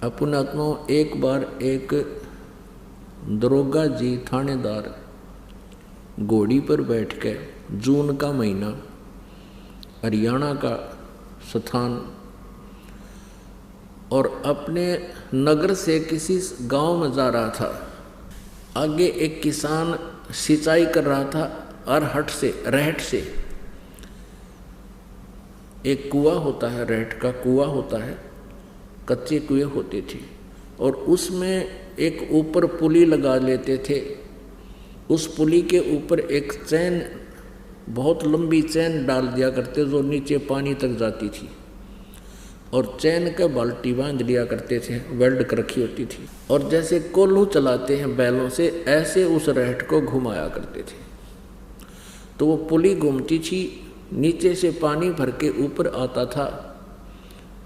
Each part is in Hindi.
अपनात्मा एक बार एक दरोगा जी थानेदार घोड़ी पर बैठ के, जून का महीना, हरियाणा का स्थान, और अपने नगर से किसी गांव में जा रहा था। आगे एक किसान सिंचाई कर रहा था अरहट से, रहट से। एक कुआं होता है, रहट का कुआं होता है, कच्चे कुएं होते थे, और उसमें एक ऊपर पुली लगा लेते थे। उस पुली के ऊपर एक चैन, बहुत लंबी चैन डाल दिया करते जो नीचे पानी तक जाती थी, और चैन का बाल्टी बांध लिया करते थे, वेल्ड कर रखी होती थी, और जैसे कोल्हू चलाते हैं बैलों से, ऐसे उस रहट को घुमाया करते थे। तो वो पुली घूमती थी, नीचे से पानी भर के ऊपर आता था,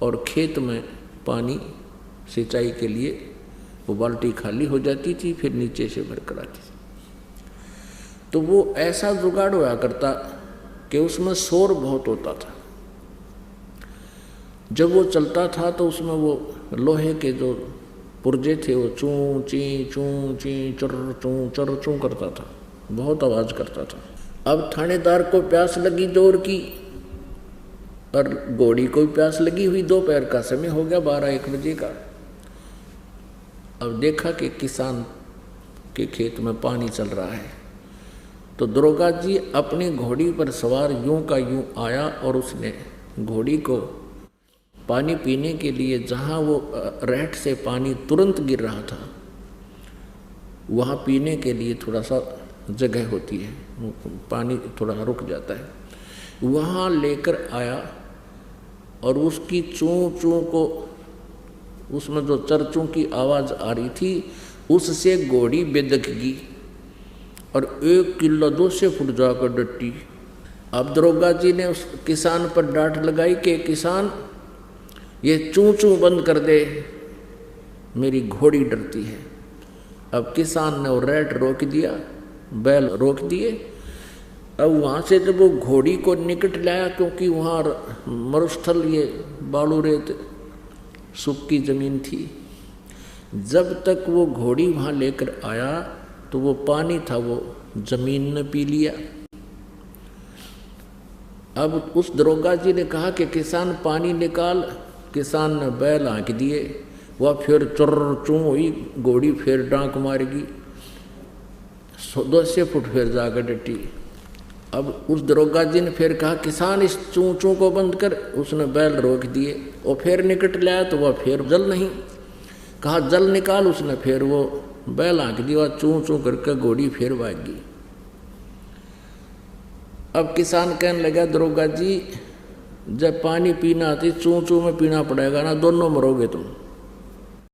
और खेत में पानी सिंचाई के लिए वो बाल्टी खाली हो जाती थी, फिर नीचे से भर कर आती थी। तो वो ऐसा जुगाड़ हुआ करता कि उसमें शोर बहुत होता था। जब वो चलता था तो उसमें वो लोहे के जो पुर्जे थे वो चूं ची चर चूं करता था, बहुत आवाज़ करता था। अब थानेदार को प्यास लगी जोर की, और घोड़ी को भी प्यास लगी हुई, दोपहर का समय हो गया, 12-1 बजे का। अब देखा कि किसान के खेत में पानी चल रहा है, तो दरोगा जी अपनी घोड़ी पर सवार यूं का यूं आया, और उसने घोड़ी को पानी पीने के लिए, जहाँ वो रहट से पानी तुरंत गिर रहा था, वहाँ पीने के लिए थोड़ा सा जगह होती है, पानी थोड़ा रुक जाता है, वहाँ लेकर आया, और उसकी चूं चूं को, उसमें जो चरचूं की आवाज़ आ रही थी, उससे घोड़ी बेदक गई, और 1 किलो 200 फुट जाकर डटी। अब दरोगा जी ने उस किसान पर डांट लगाई कि किसान, ये चूं चूं बंद कर दे, मेरी घोड़ी डरती है। अब किसान ने वो रहट रोक दिया, बैल रोक दिए। अब वहाँ से जब वो घोड़ी को निकट लाया, क्योंकि वहाँ मरुस्थल, ये बालू रेत सूखी जमीन थी, जब तक वो घोड़ी वहाँ लेकर आया तो वो पानी था वो जमीन ने पी लिया। अब उस दरोगा जी ने कहा कि किसान पानी निकाल। किसान ने बैल हाँक दिए, वह फिर चुर चूं हुई, घोड़ी फिर डांक मारेगी, 200 फुट फिर जाकर डटी। अब उस दरोगा जी ने फिर कहा किसान इस चूं चूं को बंद कर, उसने बैल रोक दिए, और फिर निकट लाया तो वह फिर जल नहीं, कहा जल निकाल, उसने फिर वो बैल हाँक दिया, चूं चूं करके घोड़ी फिर भाग गई। अब किसान कहने लगा दरोगा जी, जब पानी पीना आती चूं चूं में पीना पड़ेगा ना, दोनों मरोगे तुम।